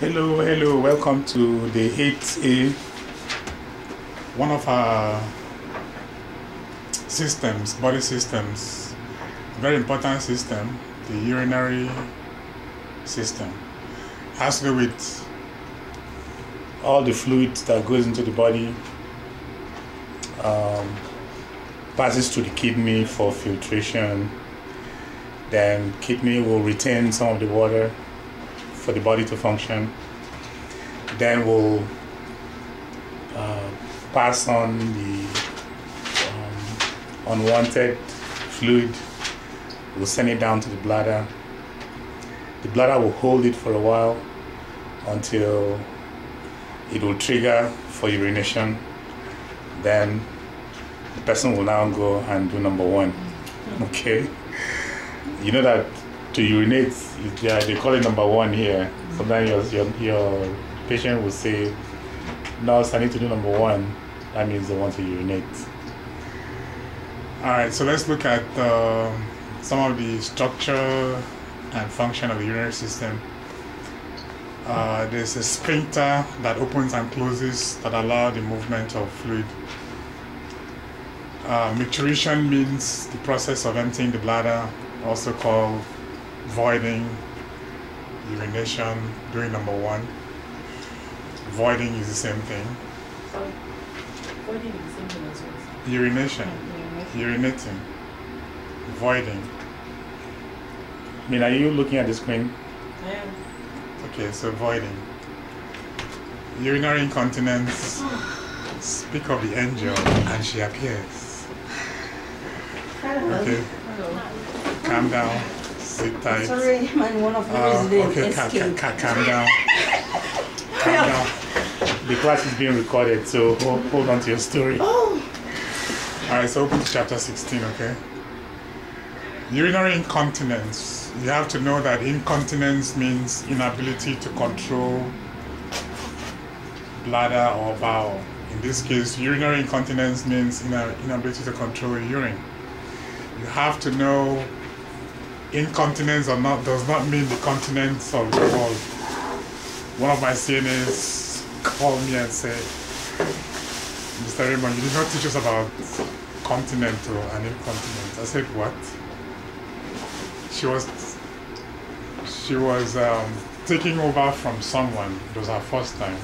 Hello, welcome to the 8A, one of our systems, body systems, very important system, the urinary system. It has to do with all the fluid that goes into the body, passes to the kidney for filtration, then kidney will retain some of the water for the body to function, then will pass on the unwanted fluid, will send it down to the bladder. The bladder will hold it for a while until it will trigger for urination. Then the person will now go and do number one. Okay? You know that to urinate, they call it number one here. Sometimes your patient will say, "Nurse, I need to do number one." That means they want to urinate. Alright, so let's look at some of the structure and function of the urinary system. There's a sphincter that opens and closes that allow the movement of fluid. Micturition means the process of emptying the bladder, also called voiding, urination, doing number one. Voiding is the same thing. Sorry. Voiding is the same thing as well. Urination. Urinating. Voiding. I mean, are you looking at the screen? I am. Okay, so voiding. Urinary incontinence. Speak of the angel, and she appears. Hello. Okay. Hello. Calm down. Sit tight. Sorry, man, one of them is okay, calm down. Calm down. The class is being recorded, so hold on to your story. Oh. Alright, so open to chapter 16, okay? Urinary incontinence. You have to know that incontinence means inability to control bladder or bowel. In this case, urinary incontinence means inability to control urine. You have to know incontinence does not mean the continence of the world. One of my CNAs called me and said, "Mr. Raymond, you did not teach us about continent and incontinence." I said, "What?" She was taking over from someone. It was her first time.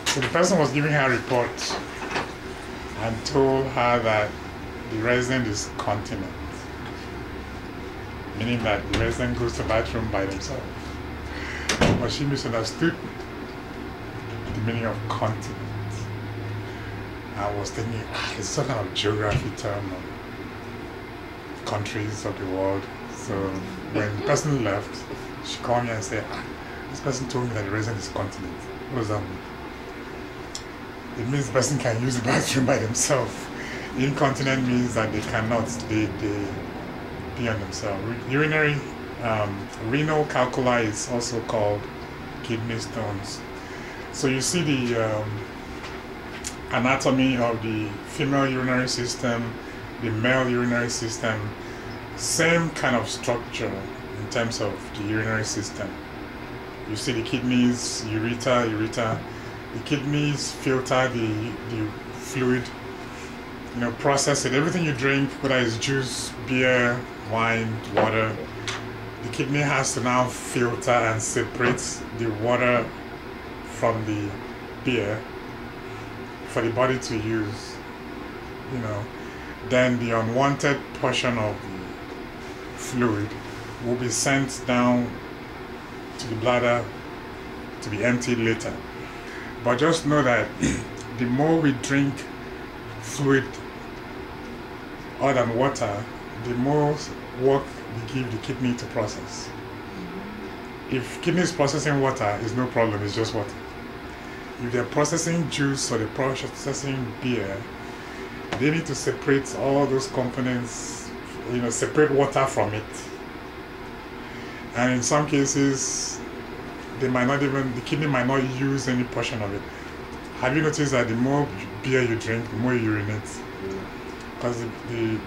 So the person was giving her a report and told her that the resident is continent, meaning that the resident goes to the bathroom by themselves. But she misunderstood the meaning of continent. I was thinking, it's some kind of geography term of countries of the world. So when the person left, she called me and said, "This person told me that the resident is continent." What does that mean? It means the person can use the bathroom by themselves. Incontinent means that they cannot, they pee on themselves. Urinary, renal calculi is also called kidney stones. So you see the anatomy of the female urinary system, the male urinary system, same kind of structure in terms of the urinary system. You see the kidneys, ureter. The kidneys filter the fluid, process it. Everything you drink, whether it's juice, beer, wine, water, the kidney has to now filter and separate the water from the beer for the body to use. Then the unwanted portion of the fluid will be sent down to the bladder to be emptied later. But just know that the more we drink fluid other than water, the more work we give the kidney to process. If kidney is processing water, it's no problem, it's just water. If they're processing juice or they're processing beer, they need to separate all those components, separate water from it. And in some cases, the kidney might not use any portion of it. Have you noticed that the more beer you drink, the more you urinate? Because the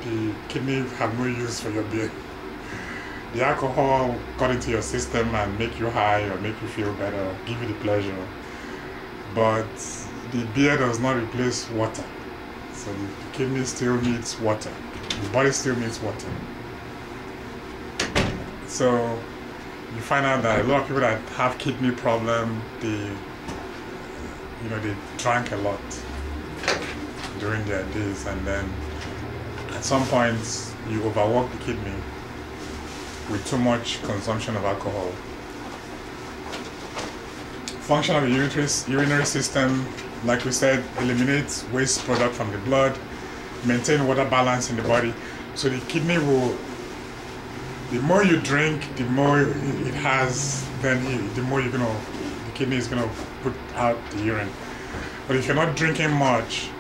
kidney have no use for your beer. the alcohol got into your system and make you high or make you feel better, give you the pleasure. But the beer does not replace water. So the kidney still needs water. The body still needs water. So you find out that a lot of people that have kidney problem, they drank a lot during their days, and then at some point you overwork the kidney with too much consumption of alcohol. Function of the urinary system, like we said, eliminates waste product from the blood, maintain water balance in the body. So the kidney will, the more you drink, the more it has, then the more the kidney is gonna put out the urine. But if you're not drinking much,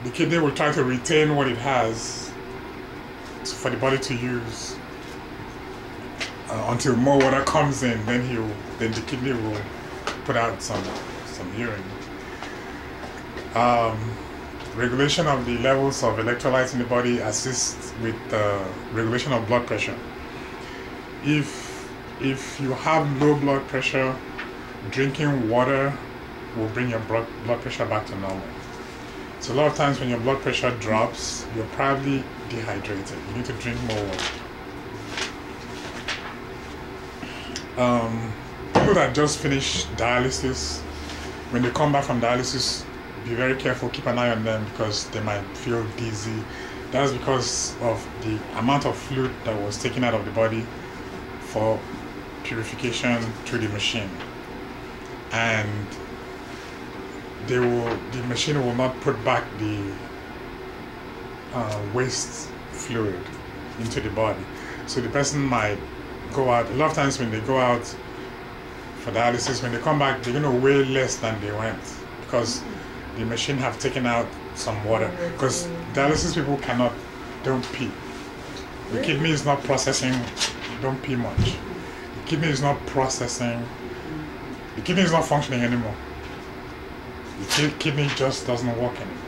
the kidney will try to retain what it has for the body to use until more water comes in. Then the kidney will put out some urine. Regulation of the levels of electrolytes in the body assists with regulation of blood pressure. If you have low blood pressure, drinking water will bring your blood pressure back to normal. So a lot of times when your blood pressure drops, you're probably dehydrated. You need to drink more water. People that just finished dialysis, when they come back from dialysis, be very careful, keep an eye on them because they might feel dizzy. That's because of the amount of fluid that was taken out of the body for purification through the machine. And the machine will not put back the waste fluid into the body. So the person might go out, a lot of times when they go out for dialysis, when they come back, they're going to weigh less than they went because the machine have taken out some water. Because dialysis people don't pee. The kidney is not processing, don't pee much. The kidney is not processing, the kidney is not functioning anymore. The kidney just doesn't work anymore.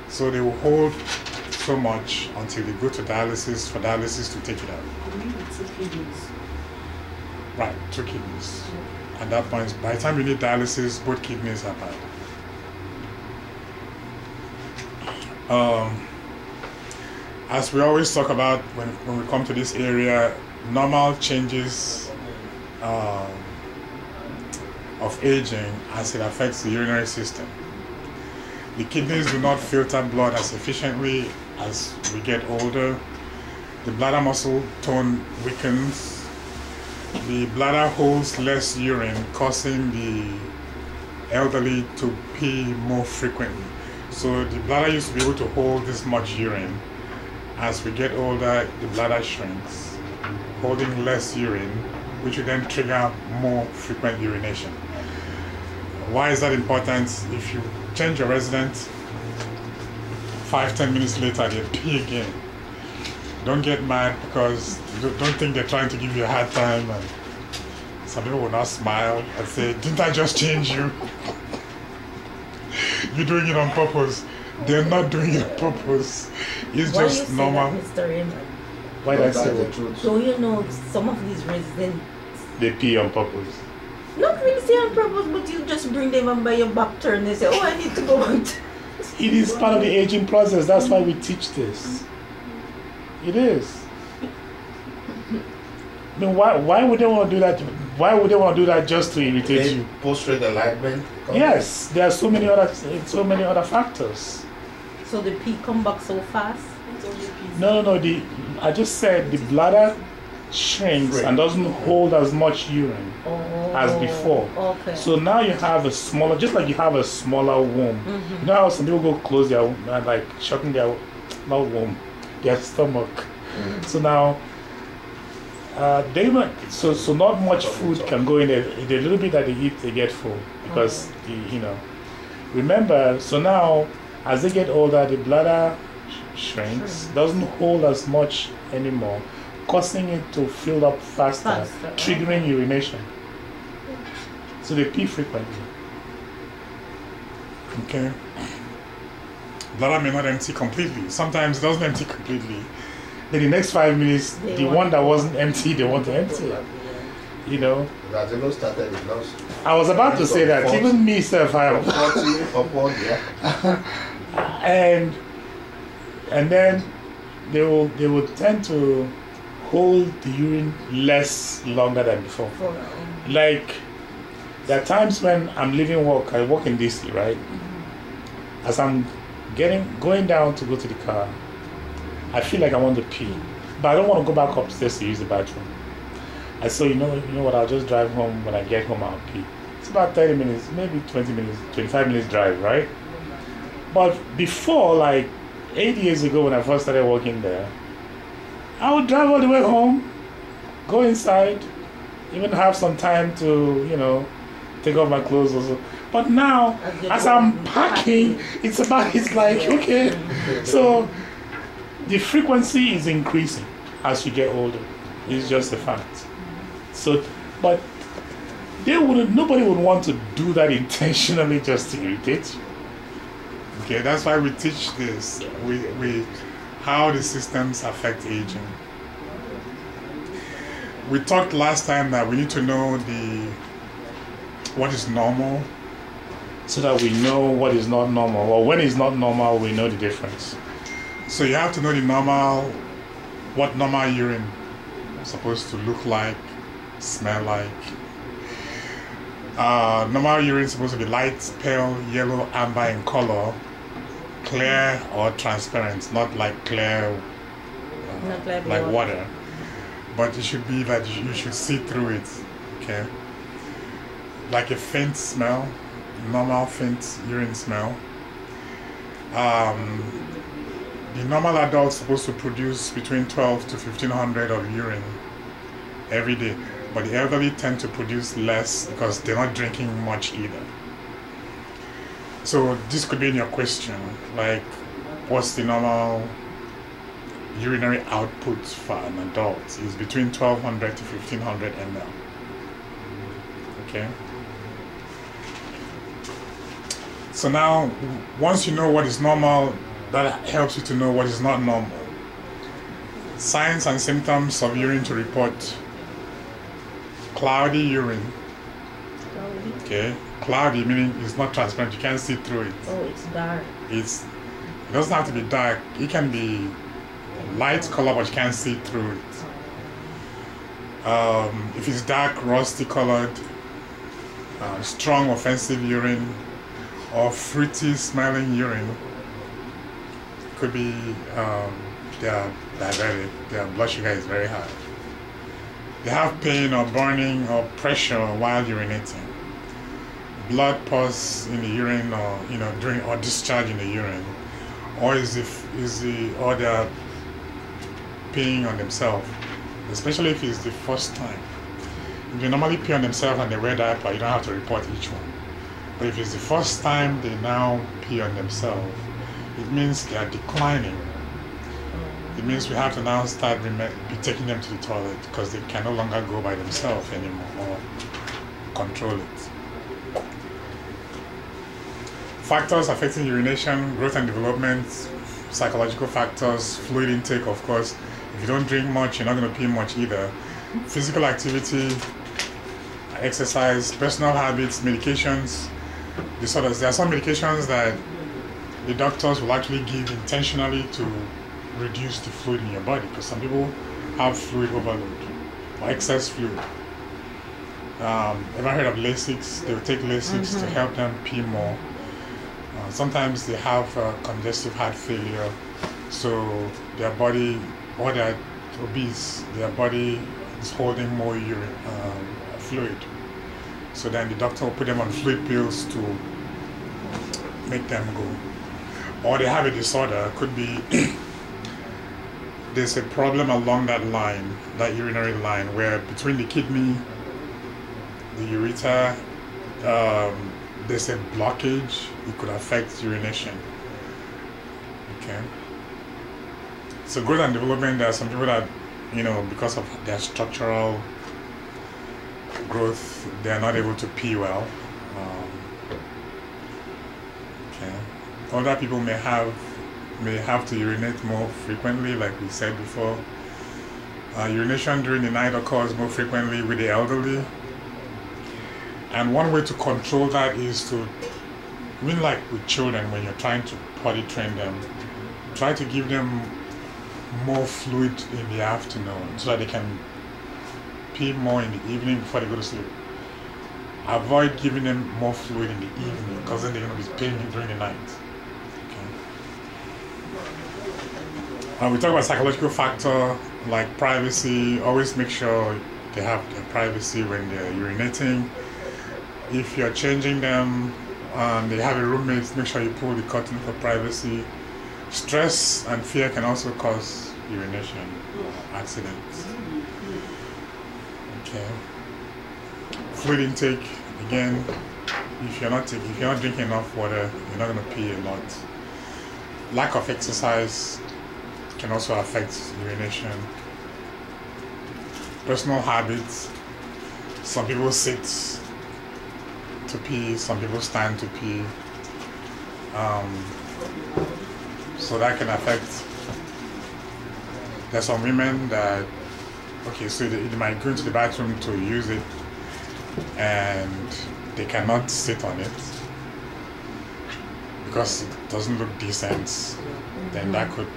So they will hold so much until they go to dialysis for dialysis to take it out. You need 2 kidneys. Right, 2 kidneys. At that point, by the time you need dialysis, both kidneys are bad. As we always talk about when we come to this area, normal changes of aging as it affects the urinary system. The kidneys do not filter blood as efficiently as we get older. The bladder muscle tone weakens. The bladder holds less urine, causing the elderly to pee more frequently. So the bladder used to be able to hold this much urine. As we get older, the bladder shrinks, holding less urine, which will then trigger more frequent urination. Why is that important? If you change your resident, 5-10 minutes later they pee again. Don't get mad because don't think they're trying to give you a hard time. And some people will not smile and say, "Didn't I just change you?" You're doing it on purpose. They're not doing it on purpose. It's Why just you normal. Say that, Mr. Raymond? Why did I say the that? truth? Don't you know some of these residents, They pee on purpose. not really say on purpose, but you just bring them and by your back turn and say, "Oh, I need to go out." It is part of the aging process. That's why we teach this. It is. I mean, why would they want to do that? Why would they want to do that just to irritate you? Post-rate alignment. Yes, there are so many other factors. So the pee come back so fast. No. I just said the bladder shrinks and doesn't hold as much urine as before. Okay. So now you have a smaller, just like you have a smaller womb. Mm-hmm. You know how some people go close their womb and like shorten their, not womb, their stomach. Mm-hmm. So now, so not much food can go in there. The little bit that they eat, they get full because remember. So now, as they get older, the bladder shrinks, doesn't hold as much anymore, causing it to fill up faster. Triggering urination. So they pee frequently. Okay. Bladder may not empty completely. Sometimes it doesn't empty completely. Then the next 5 minutes, They the want one that to- wasn't empty, they want to empty it. You know, That even started with us. I was about to say that even me, self, I From 40 upward, yeah. and then they will tend to hold the urine less longer than before. Like there are times when I'm leaving work, I work in DC, right? As I'm going down to go to the car, I feel like I want to pee, but I don't want to go back upstairs to use the bathroom. I said, you know what? I'll just drive home. When I get home, I'll pee. It's about 30 minutes, maybe 20 minutes, 25 minutes drive, right? But before, like 8 years ago, when I first started working there, I would drive all the way home, go inside, even have some time to, take off my clothes or so. But now, as I'm packing, it's like, okay. So the frequency is increasing as you get older. It's just a fact. So, but nobody would want to do that intentionally just to irritate you. Okay, that's why we teach this. We how the systems affect aging. We talked last time that we need to know what is normal, so that we know what is not normal, or when it's not normal, we know the difference. So you have to know what normal urine is supposed to look like, smell like. Normal urine is supposed to be light, pale, yellow, amber in color, clear or transparent, not like clear, like water. But it should be that you should see through it, okay? Like a faint smell, normal faint urine smell. The normal adult is supposed to produce between 12 to 1500 of urine every day, but the elderly tend to produce less because they're not drinking much either. So this could be in your question, like what's the normal urinary output for an adult? Is between 1200 to 1500 ml. Okay. So now, once you know what is normal, that helps you to know what is not normal. Signs and symptoms of urine to report: cloudy urine. Okay, cloudy meaning it's not transparent, you can't see through it. Oh, it's dark. It doesn't have to be dark, it can be light color, but you can't see through it. If it's dark, rusty colored, strong offensive urine, or fruity smelling urine, could be they are diabetic, their blood sugar is very high. They have pain or burning or pressure while urinating. Blood pus in the urine, or during or discharge in the urine, or or they are peeing on themselves, especially if it's the first time. If they normally pee on themselves and they wear diaper, you don't have to report each one. But if it's the first time they now pee on themselves, it means they are declining. It means we have to now start be taking them to the toilet because they can no longer go by themselves anymore or control it. Factors affecting urination: growth and development, psychological factors, fluid intake, of course. If you don't drink much, you're not going to pee much either. Physical activity, exercise, personal habits, medications, disorders. There are some medications that the doctors will actually give intentionally to reduce the fluid in your body, because some people have fluid overload or excess fluid. Ever heard of Lasix? They will take Lasix to help them pee more. Sometimes they have congestive heart failure, so their body, or they're obese, their body is holding more urine, fluid. So then the doctor will put them on fluid pills to make them go. Or they have a disorder, could be there's a problem along that line, that urinary line, where between the kidney, the ureter, there's a blockage. It could affect urination. Okay. So growth and development, there are some people that, because of their structural growth, they are not able to pee well. Okay. Other people may have may have to urinate more frequently, like we said before. Urination during the night occurs more frequently with the elderly. And one way to control that is to, even like with children, when you're trying to potty train them, try to give them more fluid in the afternoon so that they can pee more in the evening before they go to sleep. Avoid giving them more fluid in the evening because then they're going to be peeing during the night. Okay. We talk about psychological factor like privacy. Always make sure they have their privacy when they're urinating. If you're changing them and they have a roommate, make sure you pull the curtain for privacy. Stress and fear can also cause urination accidents. Okay. Fluid intake, again, if you're not drinking enough water, you're not going to pee a lot. Lack of exercise can also affect urination. Personal habits. Some people sit to pee, some people stand to pee. So that can affect. There's some women that, okay, so they might go into the bathroom to use it and they cannot sit on it because it doesn't look decent. Then that could,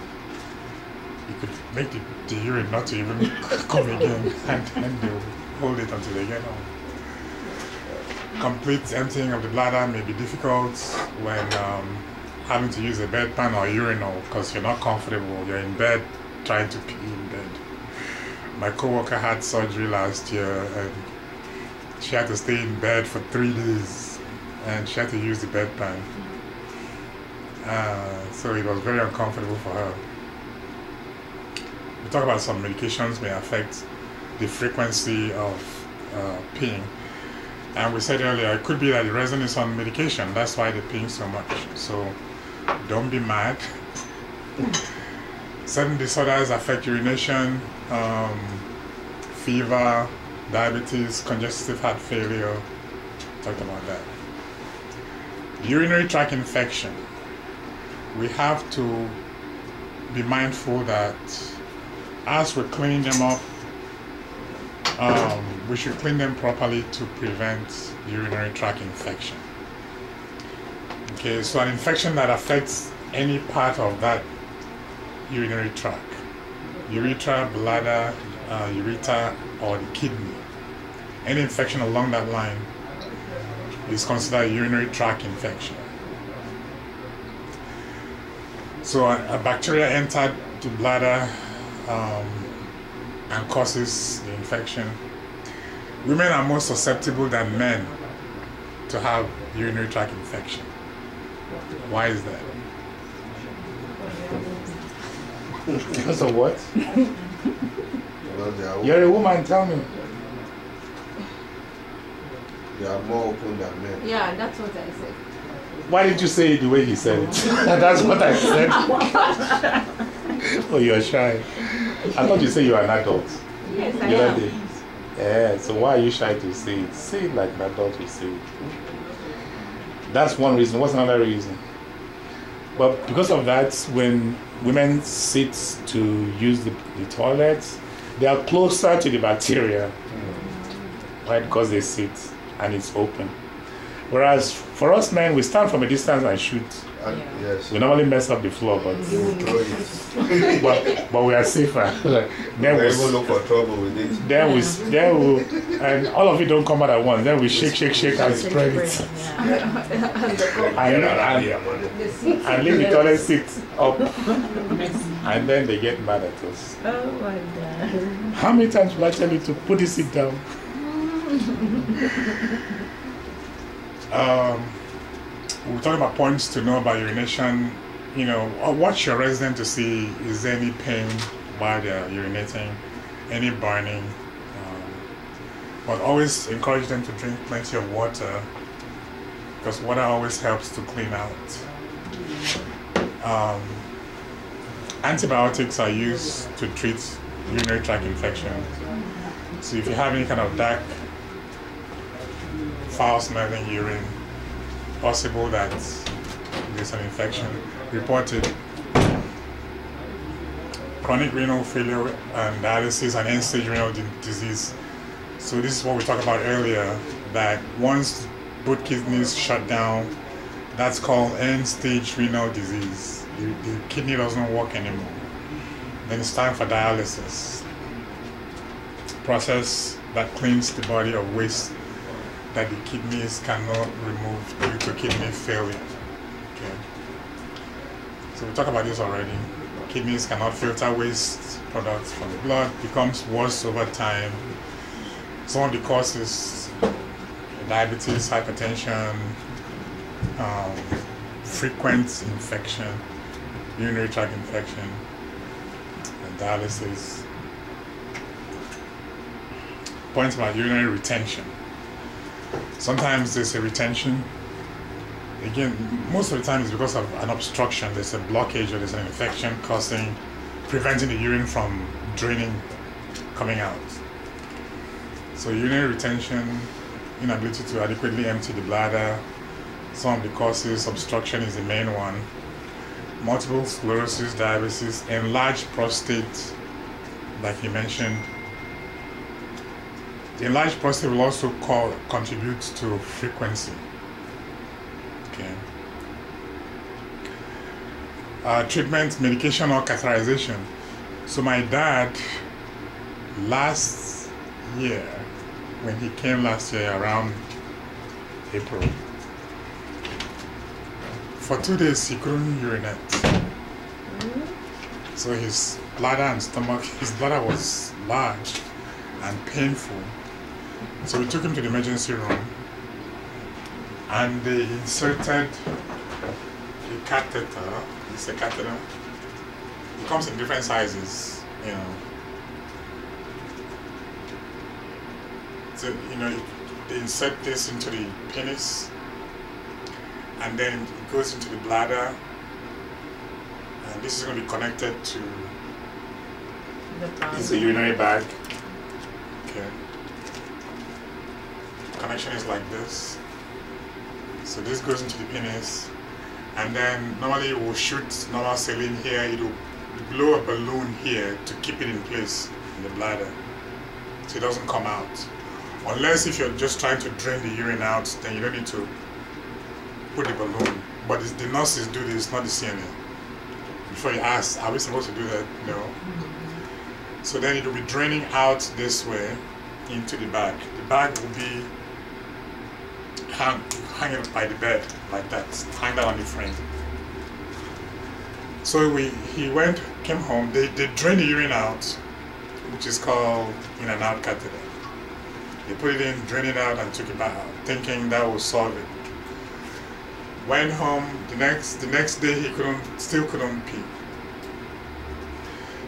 you could make the urine not to even come again, and then they'll hold it until they get home. Complete emptying of the bladder may be difficult when having to use a bedpan or urinal because you're not comfortable. You're in bed trying to pee in bed. My coworker had surgery last year and she had to stay in bed for 3 days and she had to use the bedpan. So it was very uncomfortable for her. We talk about some medications may affect the frequency of peeing. And we said earlier, it could be that the reason is on medication. That's why they're peeing so much. So don't be mad. Certain disorders affect urination, fever, diabetes, congestive heart failure. Talked about that. Urinary tract infection. We have to be mindful that as we're cleaning them up, we should clean them properly to prevent urinary tract infection. Okay, so an infection that affects any part of that urinary tract, urethra, bladder, urethra, or the kidney, any infection along that line is considered a urinary tract infection. So a bacteria entered the bladder and causes the infection. Women are more susceptible than men to have urinary tract infection. Why is that? Because of what? You're a woman, tell me. They are more open than men. Yeah, that's what I said. Why did you say it the way he said it? That's what I said. Oh, you're shy. I thought you said you are an adult. Yes, I am. Yeah, so why are you shy to say it? Say it like an adult will say it. That's one reason. What's another reason? But because of that, when women sit to use the toilets, they are closer to the bacteria, right? Because they sit and it's open. Whereas for us men, we stand from a distance and shoot. Yes. We normally mess up the floor, but but we are safer. Then we even look for trouble with it. Then we, and all of it don't come out at once. Then we shake and spread it. And leave the toilet seat up. And then they get mad at us. Oh my God. How many times will I tell you to put the seat down? We're talking about points to know about urination. You know, watch your resident to see is there any pain while they're urinating, any burning. But always encourage them to drink plenty of water because water always helps to clean out. Antibiotics are used to treat urinary tract infection. So if you have any kind of dark, foul-smelling urine, possible that there's an infection, report it. chronic renal failure and dialysis and end-stage renal disease. So this is what we talked about earlier, that once both kidneys shut down, that's called end-stage renal disease. The kidney doesn't work anymore. Then it's time for dialysis. Process that cleans the body of waste that the kidneys cannot remove due to kidney failure. Okay. So we talked about this already. Kidneys cannot filter waste products from the blood, becomes worse over time. Some of the causes: diabetes, hypertension, frequent infection, urinary tract infection, and dialysis. Points about urinary retention. Sometimes there's a retention. Again, most of the time it's because of an obstruction. There's a blockage or there's an infection preventing the urine from draining, coming out. So urinary retention, inability to adequately empty the bladder. Some of the causes: obstruction is the main one. Multiple sclerosis, diabetes, enlarged prostate, like you mentioned. The enlarged prostate will also contribute to frequency. Okay. Treatment, medication, or catheterization. So my dad, last year, when he came last year around April, for 2 days he couldn't urinate. So his bladder and stomach, his bladder was large and painful. So we took him to the emergency room and they inserted a catheter. It's a catheter. It comes in different sizes, you know. So, you know, they insert this into the penis and then it goes into the bladder, and this is going to be connected to it's a urinary bag. Okay. Connection is like this. So this goes into the penis, and then normally it will shoot normal saline here. It will blow a balloon here to keep it in place in the bladder, so it doesn't come out. Unless if you're just trying to drain the urine out, then you don't need to put the balloon. But the nurses do this, not the CNA. Before you ask, are we supposed to do that? No. So then it will be draining out this way into the bag. The bag will be hanging by the bed like that, hang down on the frame. So he came home, they drained the urine out, which is called in and out catheter. They put it in, drained it out, and took it back out, thinking that would solve it. Went home, the next day he still couldn't pee.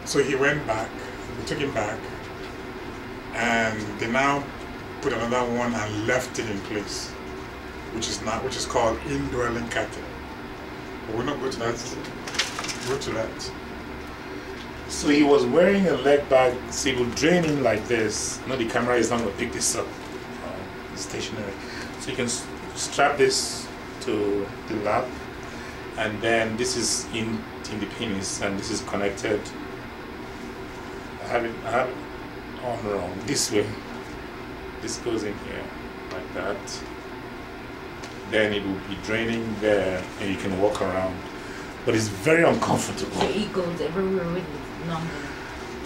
So he went back, we took him back, and they now put another one and left it in place, which is called Indwelling Catheter. But we'll not go to that. Go to that. So he was wearing a leg bag, so it will drain in like this. No, the camera is not going to pick this up. It's stationary. So you can strap this to the lap, and then this is in the penis, and this is connected. I have it on wrong. This way. This goes in here like that. Then it will be draining there, and you can walk around. But it's very uncomfortable. So he goes everywhere with his number.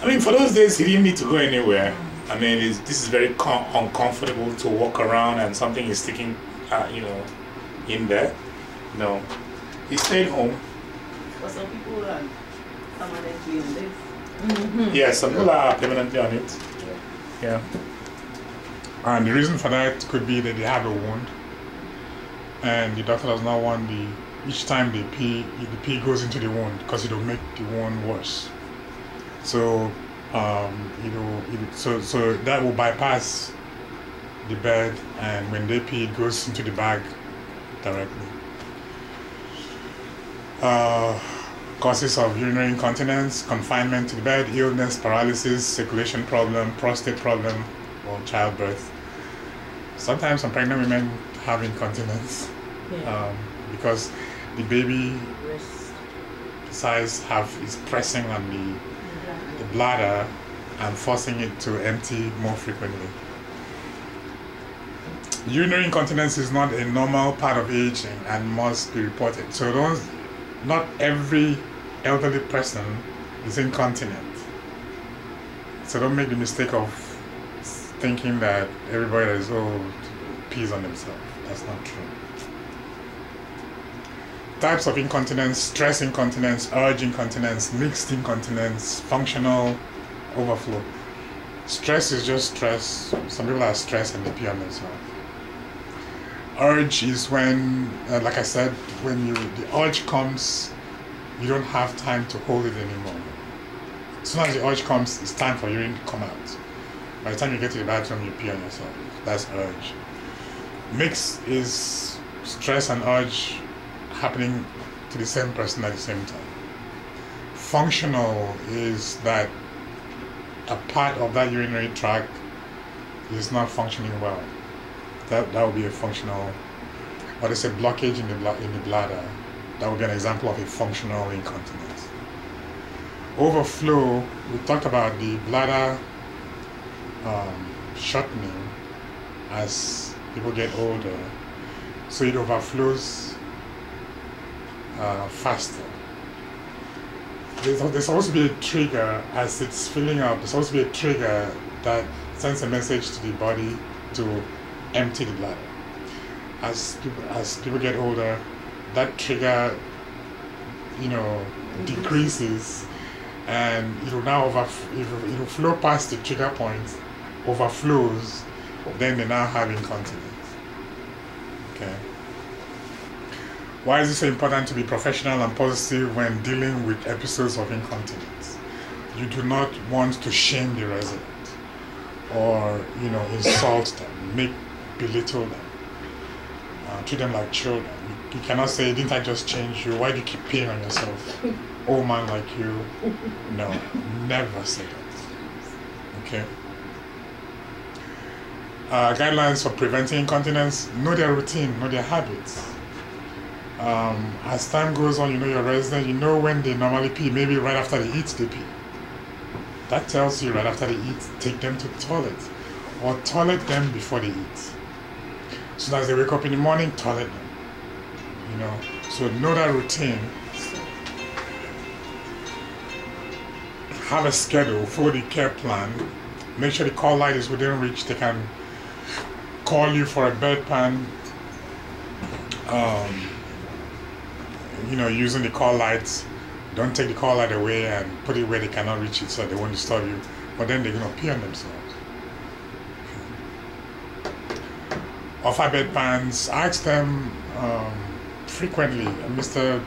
I mean, for those days, he didn't need to go anywhere. I mean, this is very uncomfortable to walk around, and something is sticking, in there. No, he stayed home. For some people, permanently on this. Mm-hmm. Yeah, some people are permanently on it. Yeah. And the reason for that could be that they have a wound, and the doctor does not want each time they pee, the pee goes into the wound because it will make the wound worse. So, so that will bypass the bed, and when they pee, it goes into the bag directly. Causes of urinary incontinence: confinement to the bed, illness, paralysis, circulation problem, prostate problem, or childbirth. Sometimes some pregnant women have incontinence because the baby size is pressing on the bladder and forcing it to empty more frequently. Urinary incontinence is not a normal part of aging and must be reported. So not every elderly person is incontinent. So don't make the mistake of thinking that everybody that is old pees on themselves. That's not true. Types of incontinence: stress incontinence, urge incontinence, mixed incontinence, functional overflow. Stress is just stress. Some people are stressed and they pee on themselves. Urge is when, like I said, when the urge comes, you don't have time to hold it anymore. As soon as the urge comes, it's time for urine to come out. By the time you get to the bathroom, you pee on yourself. That's urge. Mix is stress and urge happening to the same person at the same time. Functional is that a part of that urinary tract is not functioning well. That would be a functional, or there's a blockage in the bladder. That would be an example of a functional incontinence. Overflow, we talked about the bladder shortening as people get older, so it overflows faster. There's supposed to be a trigger as it's filling up. There's supposed to be a trigger that sends a message to the body to empty the bladder. As people get older, that trigger, decreases, and it will now it will flow past the trigger point, overflows, then they now have incontinence. Okay. Why is it so important to be professional and positive when dealing with episodes of incontinence? You do not want to shame the resident or insult them, belittle them, treat them like children. You cannot say, "Didn't I just change you? Why do you keep peeing on yourself? Old man like you." No, never say that. Okay. Guidelines for preventing incontinence: know their routine, know their habits. As time goes on, you know your resident, you know when they normally pee. Maybe right after they eat, they pee. That tells you right after they eat, take them to the toilet, or toilet them before they eat. As soon as they wake up in the morning, toilet them. So know that routine. Have a schedule, follow the care plan. Make sure the call light is within reach. They can call you for a bedpan. Using the call lights. Don't take the call light away and put it where they cannot reach it so they won't disturb you. But then they're going to pee on themselves. Offer bedpans. Ask them frequently, "Mr.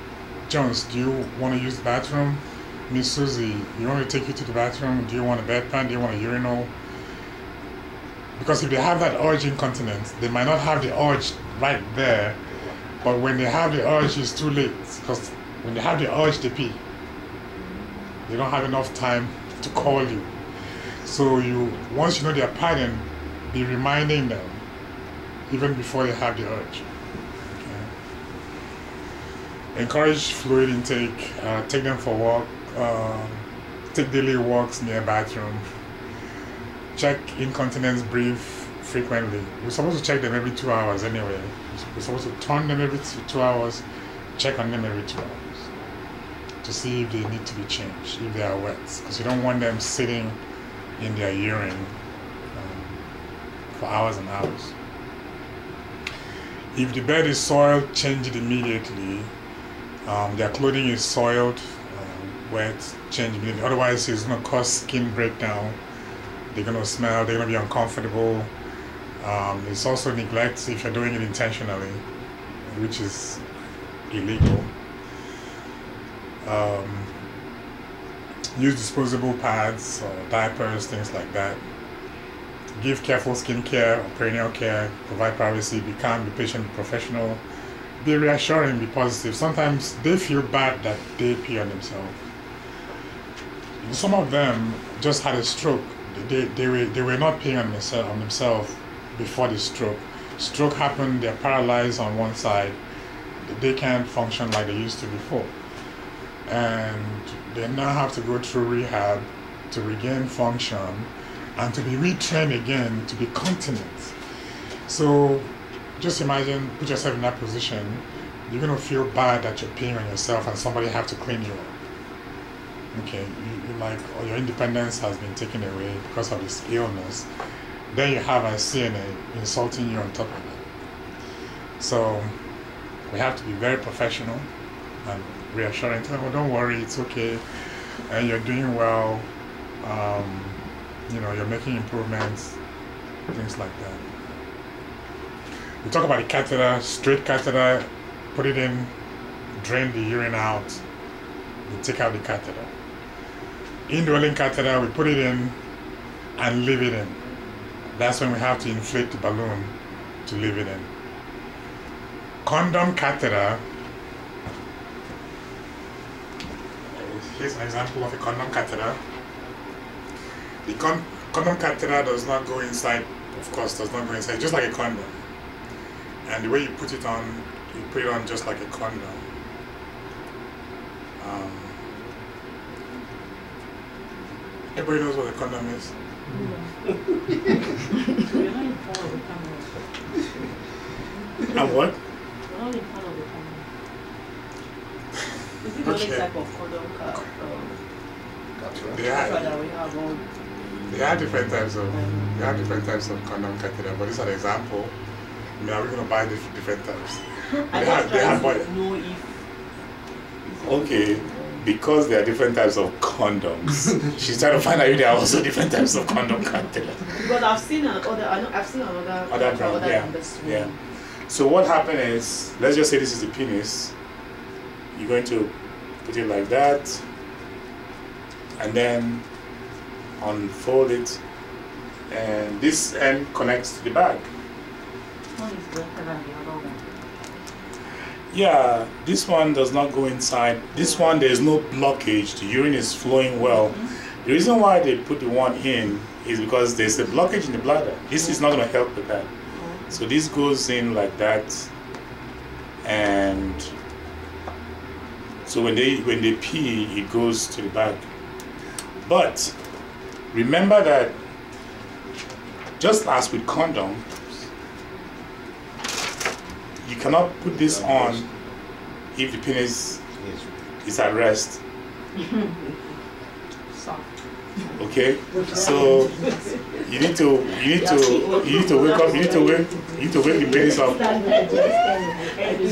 Jones, do you want to use the bathroom? Miss Susie, you want me to take you to the bathroom? Do you want a bedpan? Do you want a urinal?" Because if they have that urge incontinence, they might not have the urge right there, but when they have the urge, it's too late. Because when they have the urge, they pee. They don't have enough time to call you. So once you know their pattern, be reminding them even before they have the urge. Okay. Encourage fluid intake. Take them for a walk. Take daily walks near bathroom. Check incontinence brief frequently. We're supposed to check them every 2 hours anyway. We're supposed to turn them every 2 hours, check on them every 2 hours to see if they need to be changed, if they are wet, because you don't want them sitting in their urine for hours and hours. If the bed is soiled, change it immediately. Their clothing is soiled, wet, change immediately. Otherwise, it's going to cause skin breakdown. They're going to smell, they're going to be uncomfortable. It's also neglect if you're doing it intentionally, which is illegal. Use disposable pads or diapers, things like that. Give careful skincare or perineal care. Provide privacy. Be calm, be patient, be professional. Be reassuring, be positive. Sometimes they feel bad that they pee on themselves. Some of them just had a stroke. They were not peeing on themselves before the stroke. Stroke happened, they're paralyzed on one side. They can't function like they used to before. And they now have to go through rehab to regain function, and to be retrained again to be continent. So just imagine, put yourself in that position. You're going to feel bad that you're peeing on yourself and somebody have to clean you up. Okay, you like, or your independence has been taken away because of this illness. Then you have a CNA insulting you on top of it. So we have to be very professional and reassuring. Tell them, oh, don't worry, it's okay, and you're doing well. You know, you're making improvements, things like that. We talk about the catheter, straight catheter, put it in, drain the urine out, we take out the catheter. Indwelling catheter, we put it in and leave it in. That's when we have to inflate the balloon to leave it in. Condom catheter, here's an example of a condom catheter. The condom catheter does not go inside, of course, does not go inside, just like a condom. And the way you put it on, you put it on just like a condom. Everybody knows what a condom is? And what? Is it the only type of condom that we have on? There are different types of condom catheter, but this is an example. I mean, are we going to buy different types? I just try to know if... Okay, because there are different types of condoms, she's trying to find out if there are also different types of condom catheter. Because I've seen another brand, yeah. So what happened is, let's just say this is the penis. You're going to put it like that, and then unfold it, and this end connects to the bag. One is better than the other one. Yeah, this one does not go inside. This one, there is no blockage. The urine is flowing well. The reason why they put the one in is because there's a blockage in the bladder. This is not going to help with that. So this goes in like that, and so when they pee, it goes to the bag. But remember that just as with condom, you cannot put this on if the penis is at rest. Okay, so you need to wake the penis up.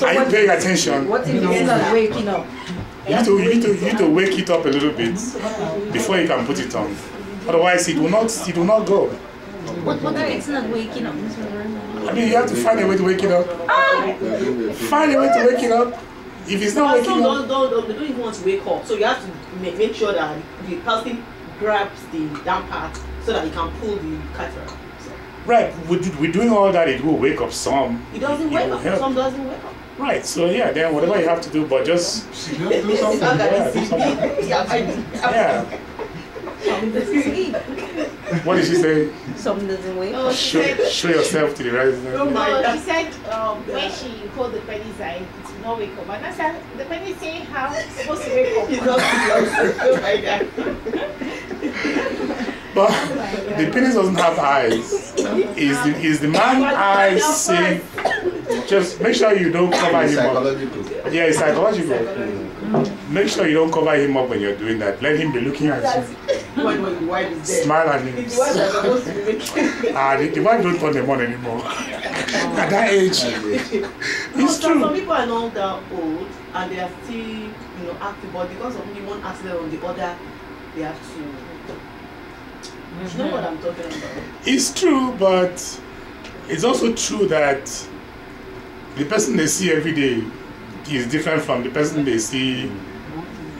Are you paying attention? What if it's not waking up? You need to wake it up a little bit before you can put it on. Otherwise, it will not go. What if it's not waking up? I mean, you have to find a way to wake it up. Find a way to wake it up. If it's not waking up, they don't even want to wake up. So you have to make sure that the person grabs the down part so that he can pull the catheter. So. Right. We're doing all that. It will wake up some. It doesn't wake up. Some doesn't wake up. Right. So yeah, then whatever you have to do, but just do something. Yeah. What did she say? Something doesn't wake Oh, up. she said, Show yourself to the resident. no, she said when she hold the penis eye, it will not wake up. And I said, the penis saying how it's supposed to wake up. It's not oh my God. But the penis doesn't have eyes. Is the man's eyes saying? Just make sure you don't cover him up. Yeah, it's psychological. Make sure you don't cover him up when you're doing that. Let him be looking at you. When the wife is dead. Smile at him. It's the wife that's supposed to be making. The wife don't turn them on anymore. At that age, it's Some true. people are not that old and they are still, active, but because of maybe one accident or the other, they have to. You know what I'm talking about? It's true, but it's also true that the person they see every day is different from the person they see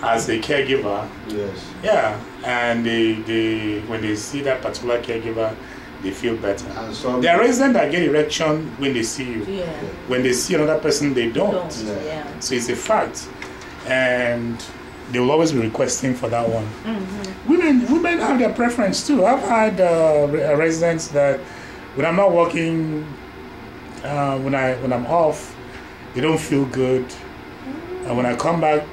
as a caregiver. Yes. Yeah, and they when they see that particular caregiver, they feel better. And some There are residents that get erection when they see you. Yeah. When they see another person, they don't. Yeah. So it's a fact, and they will always be requesting for that one. Women have their preference too. I've had residents that when I'm not working, when I'm off, they don't feel good, and when I come back,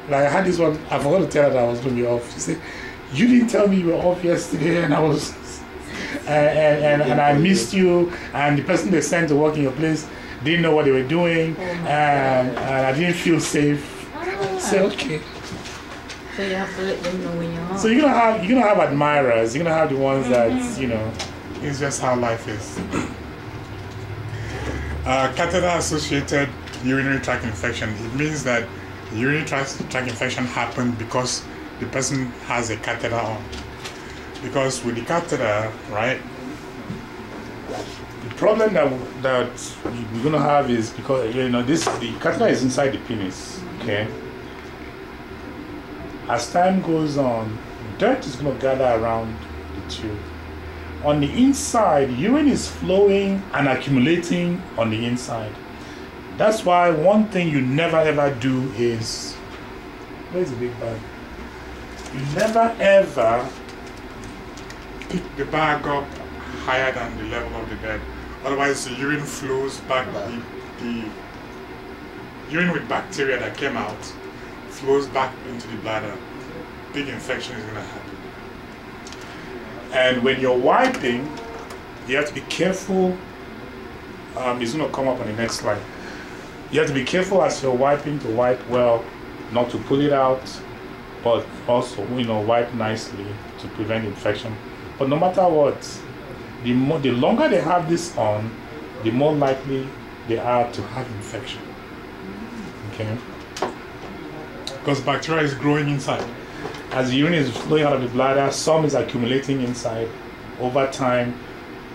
like I had this one, I forgot to tell her that I was going to be off. She said, you didn't tell me you were off yesterday, and I was, and I missed you, and the person they sent to work in your place didn't know what they were doing, and I didn't feel safe. Say, okay. So you have to let them know when you're home. So you're gonna have admirers. You're gonna have the ones that It's just how life is. Catheter-associated urinary tract infection. It means that the urinary tract infection happened because the person has a catheter on. Because with the catheter, right, the problem that we're gonna have is because the catheter is inside the penis. Okay. As time goes on, dirt is gonna gather around the tube. On the inside, urine is flowing and accumulating on the inside. That's why one thing you never ever do is, where's the big bag? You never ever pick the bag up higher than the level of the bed. Otherwise, the urine flows back. The urine with bacteria that came out flows back into the bladder. Big infection is going to happen. And when you're wiping, you have to be careful. It's going to come up on the next slide. You have to be careful as you're wiping to wipe well, not to pull it out, but also wipe nicely to prevent infection. But no matter what, the longer they have this on, the more likely they are to have infection. Okay? Because bacteria is growing inside. As the urine is flowing out of the bladder, some is accumulating inside. Over time,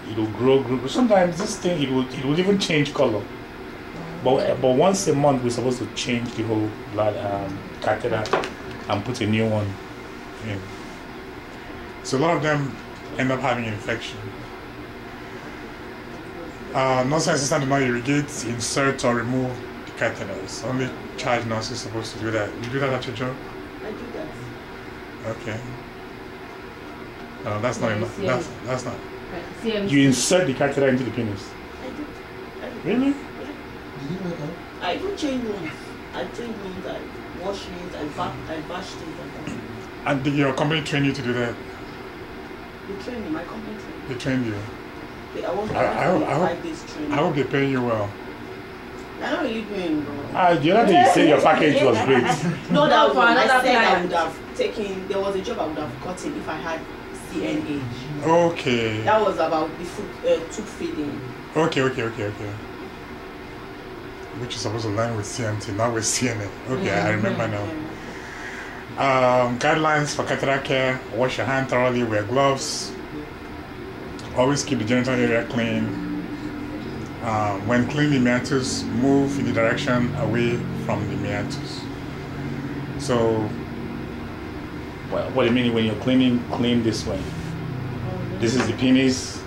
it will grow. Sometimes this thing, it will even change color. But once a month, we're supposed to change the whole blood catheter and put a new one in. So a lot of them end up having infection. Nursing assistant do not irrigate, insert, or remove the catheters. Only charge nurse is supposed to do that. You do that at your job? I do that. Okay. No, that's not enough. That's not. You insert the catheter into the penis. I do. Really? I do change rooms. I change rooms. I wash it. I bash things like that. And did your company train you to do that? They train me. My company train me. They trained you. I want to I 5 days training. hope they're paying you well. I'm not really paying, bro. The other day you said your package was great. No, that was for another I said I client. would have taken. There was a job I would have gotten if I had CNA. Okay. That was about the food, tube feeding. Okay. Which is supposed to learn with CMT, not with CNA. Okay, I remember now. Guidelines for catheter care: wash your hand thoroughly, wear gloves, always keep the genital area clean. When cleaning the meatus, move in the direction away from the meatus. So, What do you mean when you're cleaning? Clean this way. This is the penis.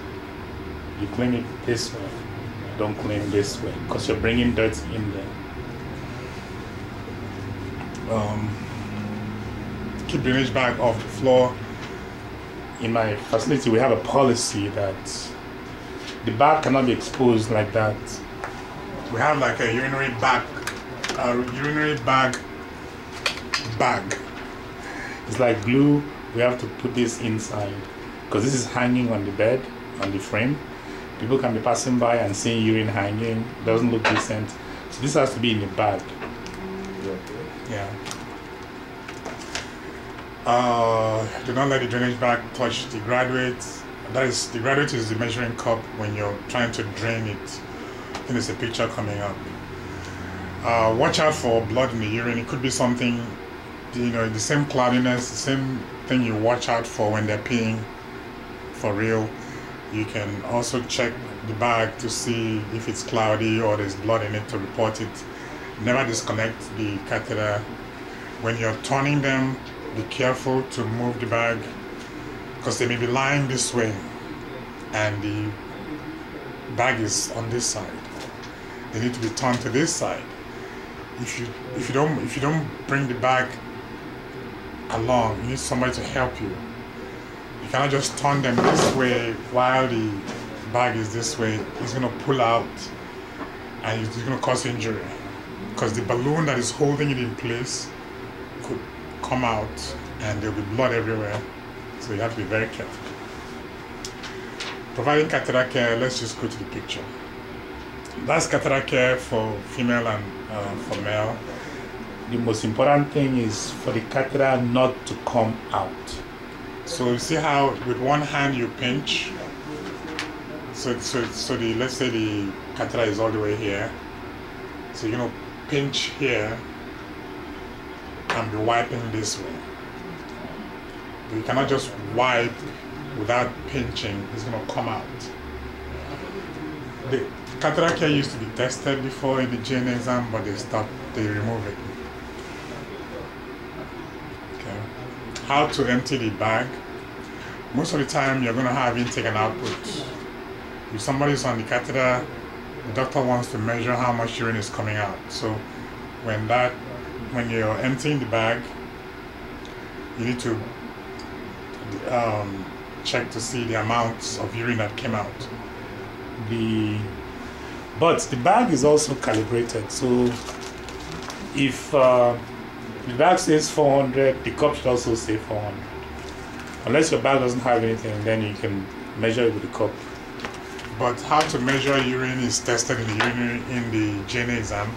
You clean it this way. Don't clean this way because you're bringing dirt in there. keep drainage bag off the floor. In my facility, we have a policy that the bag cannot be exposed like that. We have like a urinary bag. It's like glue. We have to put this inside because this is hanging on the bed, on the frame. People can be passing by and seeing urine hanging. Doesn't look decent. So this has to be in the bag. Yeah. Do not let the drainage bag touch the graduate. The graduate is the measuring cup when you're trying to drain it. I think there's a picture coming up. Watch out for blood in the urine. It could be something, the same cloudiness, the same thing you watch out for when they're peeing for real. You can also check the bag to see if it's cloudy or there's blood in it to report it. Never disconnect the catheter. When you're turning them, be careful to move the bag because they may be lying this way and the bag is on this side. They need to be turned to this side. If you don't bring the bag along, you need somebody to help you. You cannot just turn them this way while the bag is this way. It's going to pull out and it's going to cause injury because the balloon that is holding it in place could come out and there'll be blood everywhere. So you have to be very careful. Providing catheter care, let's just go to the picture. That's catheter care for female and for male. The most important thing is for the catheter not to come out. So you see how with one hand you pinch. So the, let's say the catheter is all the way here. So you're gonna pinch here and be wiping this way. But you cannot just wipe without pinching, it's gonna come out. The catheter care used to be tested before in the GN exam, but they stopped, they remove it. Okay. How to empty the bag? Most of the time you're gonna have intake and output. If somebody's on the catheter, the doctor wants to measure how much urine is coming out. So when you're emptying the bag, you need to check to see the amounts of urine that came out. But the bag is also calibrated. So if the bag says 400, the cup should also say 400. Unless your bag doesn't have anything, then you can measure it with the cup. But how to measure urine is tested in the GNA exam.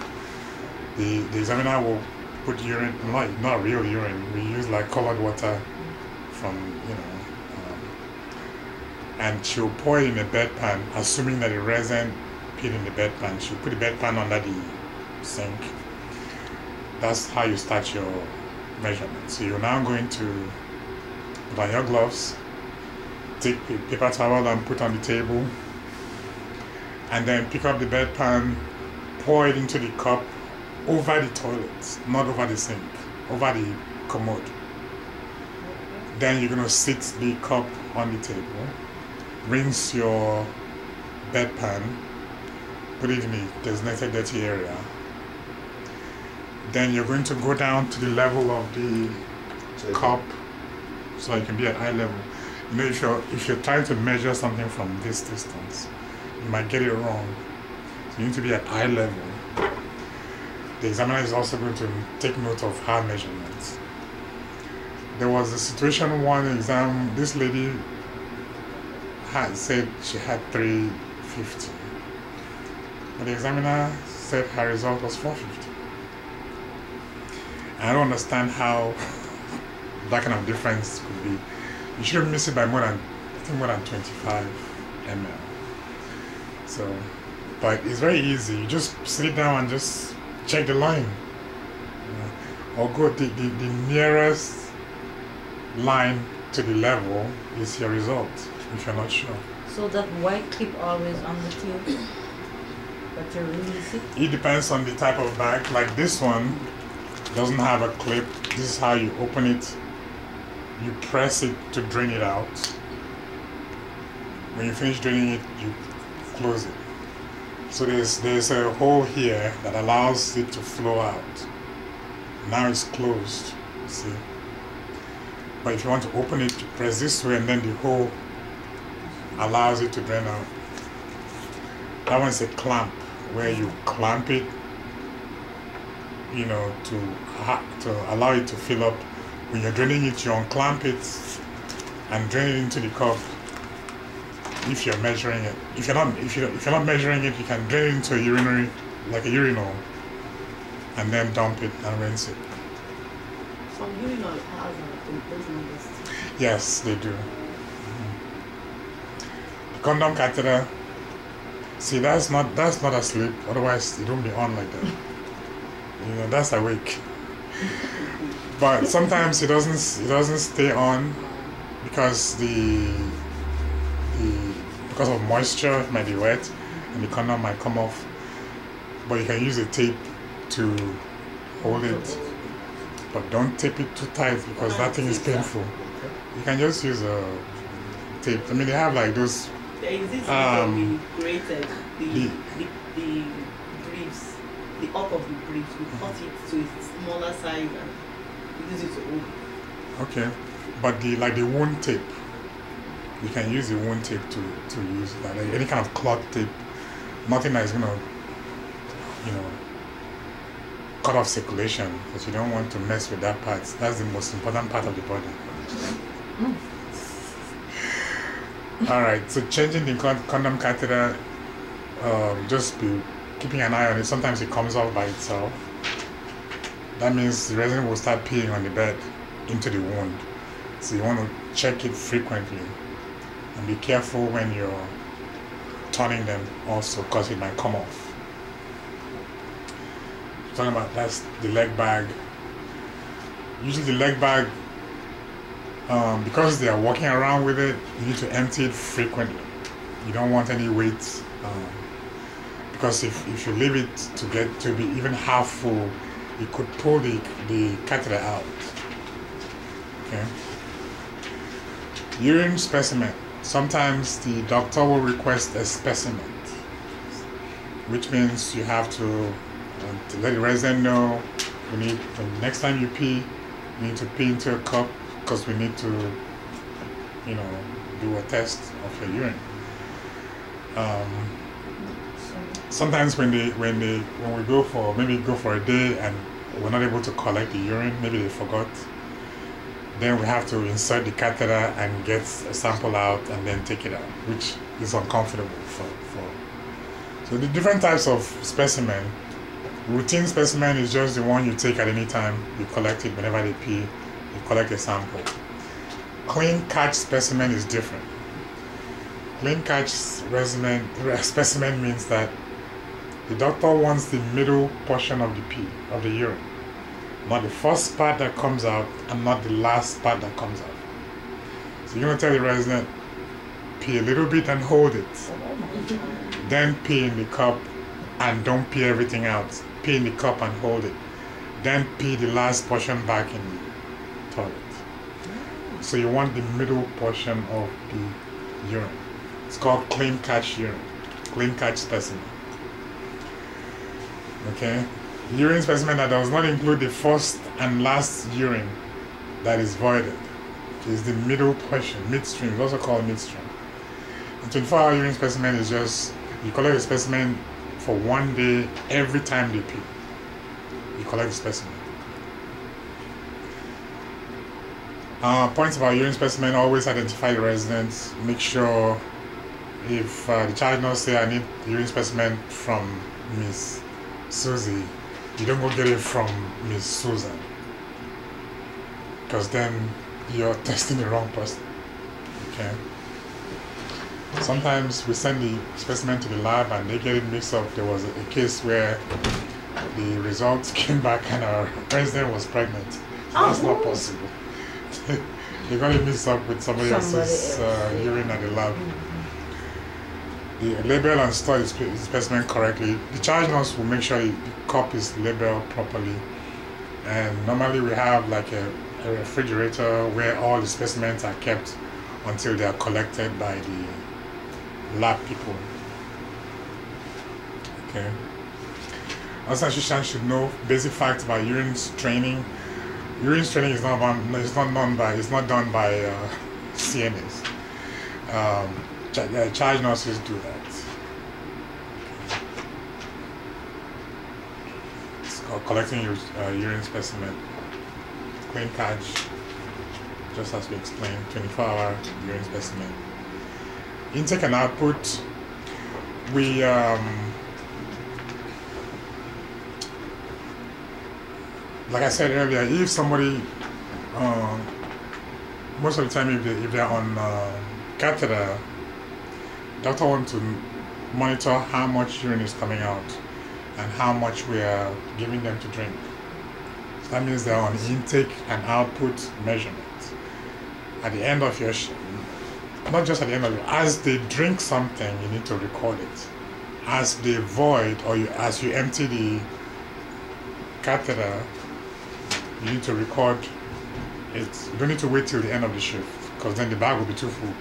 The examiner will put urine, not real urine. We use like colored water from, and she'll pour it in a bedpan, assuming that the resident peed in the bedpan. She'll put the bedpan under the sink. That's how you start your measurement. So you're now going to put on your gloves, take a paper towel and put on the table, and then pick up the bedpan, pour it into the cup over the toilet, not over the sink, over the commode. Then you're going to sit the cup on the table, rinse your bedpan, put it in the designated dirty area. Then you're going to go down to the level of the cup so it can be at eye level. If you're trying to measure something from this distance, you might get it wrong. So you need to be at eye level. The examiner is also going to take note of her measurements. There was a situation one exam, this lady had said she had 350. But the examiner said her result was 450. I don't understand how that kind of difference could be. You shouldn't miss it by more than 25 ml. So, but it's very easy. You just sit down and just check the line. Or go the nearest line to the level is your result, if you're not sure. So that white clip always on the tube, but you release it? It depends on the type of bag. Like this one doesn't have a clip. This is how you open it. You press it to drain it out. When you finish draining it, you close it. So there's a hole here that allows it to flow out. Now it's closed, see? But if you want to open it, you press this way and then the hole allows it to drain out. That one's a clamp, where you clamp it, to allow it to fill up. When you're draining it, you unclamp it and drain it into the cup. If you're measuring it, if you're not measuring it, you can drain it into a urinary, like a urinal, and then dump it and rinse it. Some urinal has those numbers. Yes, they do. The condom catheter. See, that's not asleep. Otherwise, it won't be on like that. That's awake. But sometimes it doesn't stay on because because of moisture, it might be wet and the condom might come off. But you can use a tape to hold it. But don't tape it too tight because that thing is painful. You can just use a tape. I mean, they have like those. There is this created the briefs, the up of the briefs. We cut it to a smaller size and we use it to hold. Okay, but the wound tape, you can use the wound tape to use that. Like any kind of cloth tape, nothing that is gonna, cut off circulation, because you don't want to mess with that part. That's the most important part of the body. All right. So changing the condom catheter, just be keeping an eye on it. Sometimes it comes off by itself. That means the resident will start peeing on the bed into the wound. So you want to check it frequently and be careful when you're turning them also, because it might come off. Talking about that's the leg bag. Usually the leg bag, because they are walking around with it, you need to empty it frequently. You don't want any weight, because if you leave it to get to be even half full, you could pull the catheter out. Okay. Urine specimen. Sometimes the doctor will request a specimen, which means you have to let the resident know the next time you pee, you need to pee into a cup, because we need to, do a test of your urine. Sometimes when we go for a day and we're not able to collect the urine, maybe they forgot, then we have to insert the catheter and get a sample out and then take it out, which is uncomfortable for. So the different types of specimen. Routine specimen is just the one you take at any time. You collect it whenever they pee. You collect a sample. Clean catch specimen is different. Clean catch specimen means that the doctor wants the middle portion of the pee, of the urine. Not the first part that comes out and not the last part that comes out. So you're going to tell the resident, pee a little bit and hold it. Then pee in the cup and don't pee everything out. Pee in the cup and hold it. Then pee the last portion back in the toilet. So you want the middle portion of the urine. It's called clean catch urine. Clean catch specimen. Okay? Urine specimen that does not include the first and last urine that is voided. Is the middle portion, midstream. It's also called midstream. And 24-hour urine specimen is just, you collect a specimen for 1 day every time they pee. You collect the specimen. Points about urine specimen: always identify the residents. Make sure if the charge nurse say, I need the urine specimen from Miss Susie, you don't go get it from Miss Susan, because then you're testing the wrong person. Okay. Sometimes we send the specimen to the lab and they get it mixed up. There was a case where the results came back and our resident was pregnant. So that's not possible. They got it mixed up with somebody else's urine at the lab. The label and store the specimen correctly. The charge nurse will make sure the cup is labeled properly. And normally we have like a refrigerator where all the specimens are kept until they are collected by the lab people. Okay. Also, assistants should know basic facts about urine straining. Urine straining is not done by CNAs. Charge nurses do that. It's called collecting your urine specimen. Clean catch, just as we explained, 24-hour urine specimen. Intake and output, we like I said earlier, if somebody, most of the time if they're on catheter, doctor wants to monitor how much urine is coming out and how much we are giving them to drink. So that means they're on intake and output measurement. At the end of your not just at the end of it, as they drink something, you need to record it. As they void or as you empty the catheter, you need to record it. You don't need to wait till the end of the shift, because then the bag will be too full.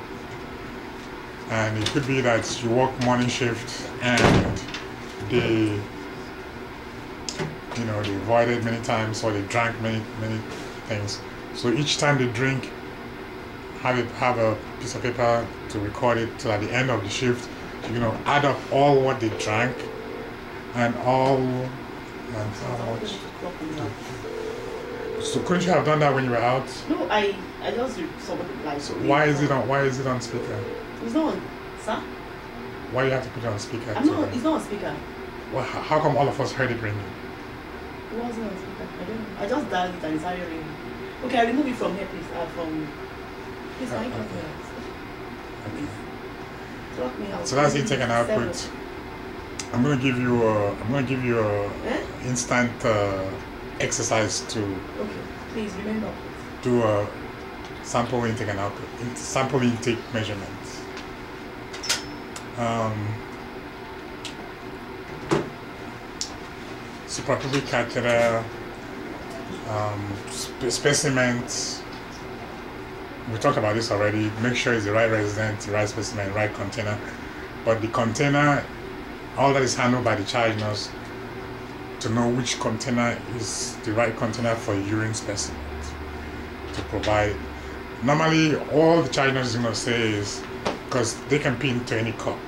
And it could be that you work morning shift and they voided many times, or they drank many things. So each time they drink, have a piece of paper to record it, till at the end of the shift, add up all what they drank and all and how much. So couldn't you have done that when you were out? No, I just saw what the lights. So why is it on speaker? It's not on, sir. Why you have to put it on speaker? I'm not. It's not on speaker. Well, how come all of us heard it ringing? It wasn't on speaker. I don't know. I just dialed it and it started ringing. Okay, I remove it from here, please. Please, can you talk me out? Okay. Talk me out. So that's intake and output. 7. I'm gonna give you a Eh? instant exercise to Okay, please remember. do a sample intake and output, sample intake measurements. Suprapubic catheter, specimens. We talked about this already. Make sure it's the right resident, the right specimen, right container. But the container, all that is handled by the charge nurse to know which container is the right container for urine specimen to provide. Normally, all the charge nurse is going to say is, because they can pee into any cup,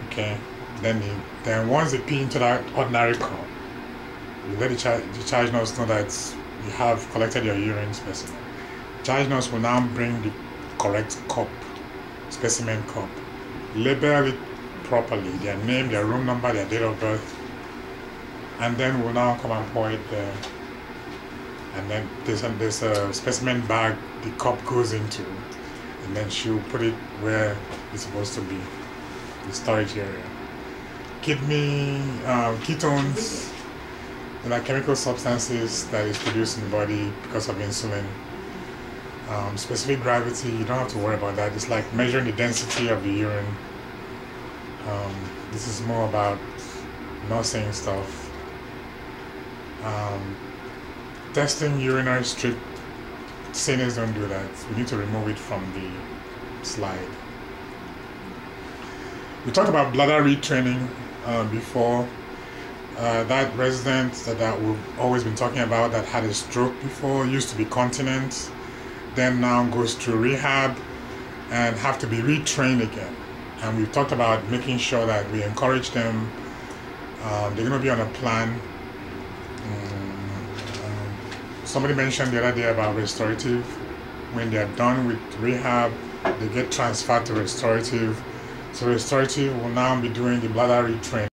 okay? Then once they pee into that ordinary cup, you let the charge nurse know that you have collected your urine specimen. Charge nurse will now bring the correct cup, specimen cup, label it properly, their name, their room number, their date of birth, and then we'll now come and pour it there. And then there's a specimen bag the cup goes into, and then she'll put it where it's supposed to be, the storage area. Kidney, ketones, they're like chemical substances that is produced in the body because of insulin. Specific gravity, you don't have to worry about that. It's like measuring the density of the urine. This is more about nursing stuff. Testing urinary strip, CNAs don't do that. We need to remove it from the slide. We talked about bladder retraining before. That resident that we've always been talking about that had a stroke before, used to be continent, then now goes through rehab and have to be retrained again. And we've talked about making sure that we encourage them. They're going to be on a plan. Somebody mentioned the other day about restorative. When they're done with rehab, they get transferred to restorative. So restorative will now be doing the bladder retraining.